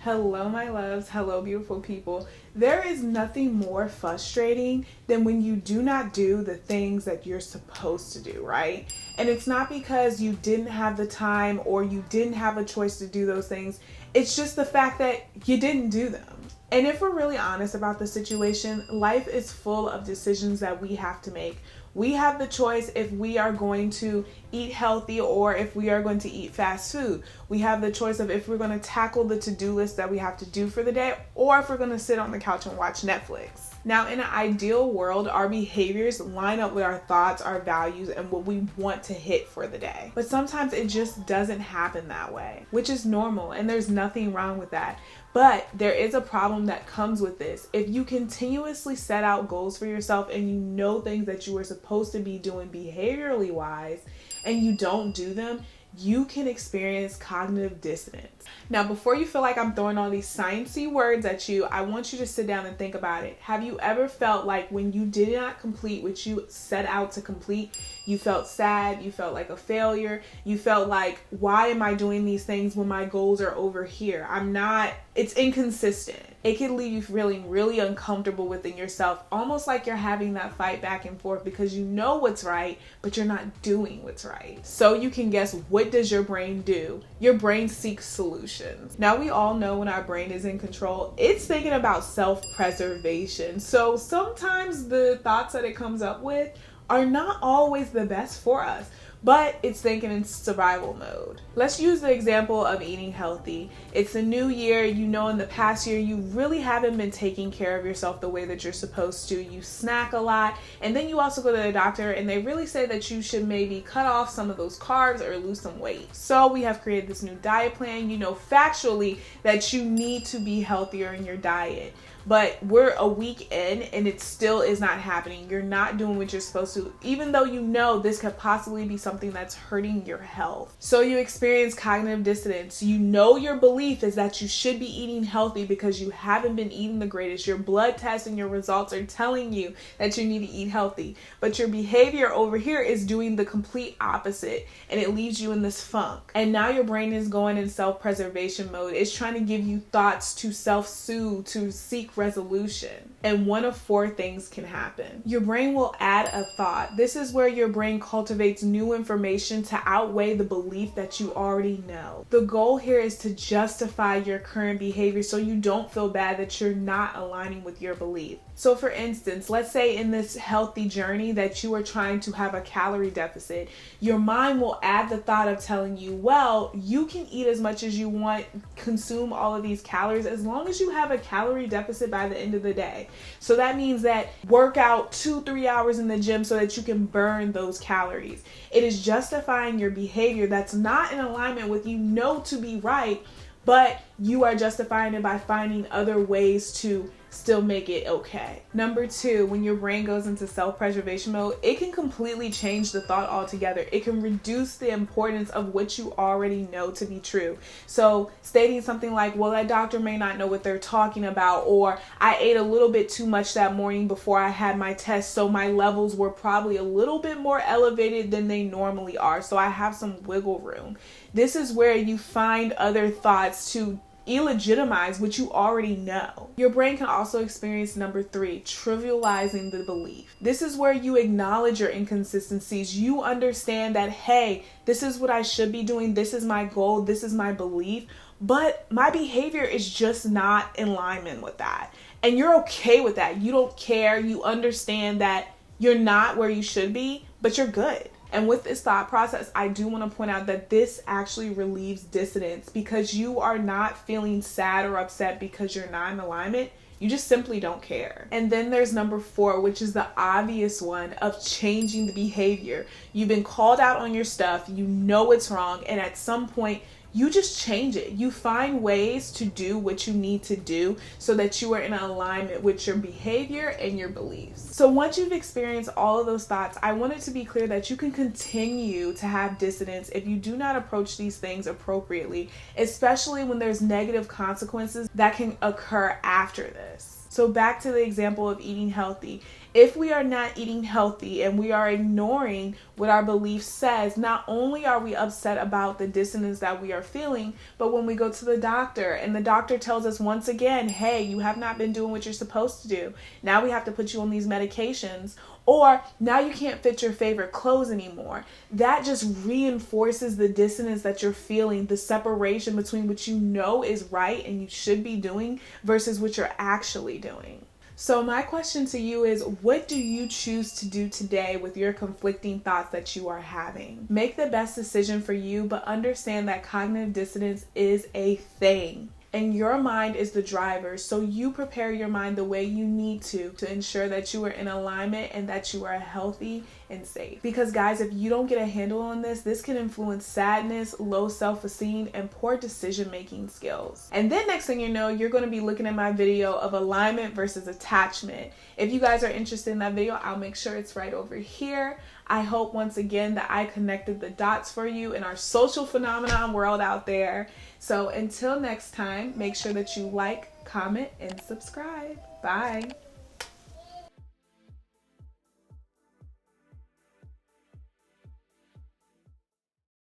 Hello, my loves. Hello, beautiful people. There is nothing more frustrating than when you do not do the things that you're supposed to do, right? And it's not because you didn't have the time or you didn't have a choice to do those things. It's just the fact that you didn't do them. And if we're really honest about the situation, life is full of decisions that we have to make. We have the choice if we are going to eat healthy or if we are going to eat fast food. We have the choice of if we're going to tackle the to-do list that we have to do for the day or if we're going to sit on the couch and watch Netflix. Now, in an ideal world, our behaviors line up with our thoughts, our values, and what we want to hit for the day. But sometimes it just doesn't happen that way, which is normal, and there's nothing wrong with that. But there is a problem that comes with this. If you continuously set out goals for yourself and you know things that you are supposed to be doing behaviorally wise and you don't do them, you can experience cognitive dissonance. Now, before you feel like I'm throwing all these sciencey words at you, I want you to sit down and think about it. Have you ever felt like when you did not complete what you set out to complete, you felt sad, you felt like a failure, you felt like, why am I doing these things when my goals are over here? It's inconsistent. It can leave you feeling really uncomfortable within yourself, almost like you're having that fight back and forth because you know what's right, but you're not doing what's right. So you can guess, what does your brain do? Your brain seeks solutions. Now, we all know when our brain is in control, it's thinking about self-preservation. So sometimes the thoughts that it comes up with are not always the best for us, but it's thinking in survival mode. Let's use the example of eating healthy. It's a new year. You know, in the past year, you really haven't been taking care of yourself the way that you're supposed to. You snack a lot, and then you also go to the doctor and they really say that you should maybe cut off some of those carbs or lose some weight. So we have created this new diet plan. You know factually that you need to be healthier in your diet. But we're a week in and it still is not happening. You're not doing what you're supposed to, even though you know this could possibly be something that's hurting your health. So you experience cognitive dissonance. You know your belief is that you should be eating healthy because you haven't been eating the greatest. Your blood tests and your results are telling you that you need to eat healthy. But your behavior over here is doing the complete opposite, and it leaves you in this funk. And now your brain is going in self-preservation mode. It's trying to give you thoughts to self-soothe, to seek resolution. And one of four things can happen. Your brain will add a thought. This is where your brain cultivates new information to outweigh the belief that you already know. The goal here is to justify your current behavior so you don't feel bad that you're not aligning with your belief. So for instance, let's say in this healthy journey that you are trying to have a calorie deficit, your mind will add the thought of telling you, well, you can eat as much as you want, consume all of these calories, as long as you have a calorie deficit by the end of the day. So that means that work out 2-3 hours in the gym so that you can burn those calories. It is justifying your behavior that's not in alignment with you know to be right, but you are justifying it by finding other ways to still make it okay. Number two, when your brain goes into self-preservation mode, it can completely change the thought altogether. It can reduce the importance of what you already know to be true. So stating something like, well, that doctor may not know what they're talking about, or I ate a little bit too much that morning before I had my test, so my levels were probably a little bit more elevated than they normally are, so I have some wiggle room. This is where you find other thoughts to illegitimize what you already know. Your brain can also experience number three, trivializing the belief. This is where you acknowledge your inconsistencies. You understand that, hey, this is what I should be doing. This is my goal. This is my belief. But my behavior is just not in alignment with that. And you're okay with that. You don't care. You understand that you're not where you should be, but you're good. And with this thought process, I do want to point out that this actually relieves dissonance because you are not feeling sad or upset because you're not in alignment. You just simply don't care. And then there's number four, which is the obvious one of changing the behavior. You've been called out on your stuff. You know it's wrong. And at some point, you just change it. You find ways to do what you need to do so that you are in alignment with your behavior and your beliefs. So once you've experienced all of those thoughts, I want it to be clear that you can continue to have dissonance if you do not approach these things appropriately, especially when there's negative consequences that can occur after this. So back to the example of eating healthy. If we are not eating healthy and we are ignoring what our belief says, not only are we upset about the dissonance that we are feeling, but when we go to the doctor and the doctor tells us once again, hey, you have not been doing what you're supposed to do. Now we have to put you on these medications, or now you can't fit your favorite clothes anymore. That just reinforces the dissonance that you're feeling, the separation between what you know is right and you should be doing versus what you're actually doing. So my question to you is, what do you choose to do today with your conflicting thoughts that you are having? Make the best decision for you, but understand that cognitive dissonance is a thing. And your mind is the driver, so you prepare your mind the way you need to ensure that you are in alignment and that you are healthy and safe. Because guys, if you don't get a handle on this can influence sadness, low self-esteem, and poor decision-making skills. And then next thing you know, you're going to be looking at my video of alignment versus attachment. If you guys are interested in that video, I'll make sure it's right over here. I hope once again that I connected the dots for you in our social phenomenon world out there. So until next time, make sure that you like, comment, and subscribe. Bye.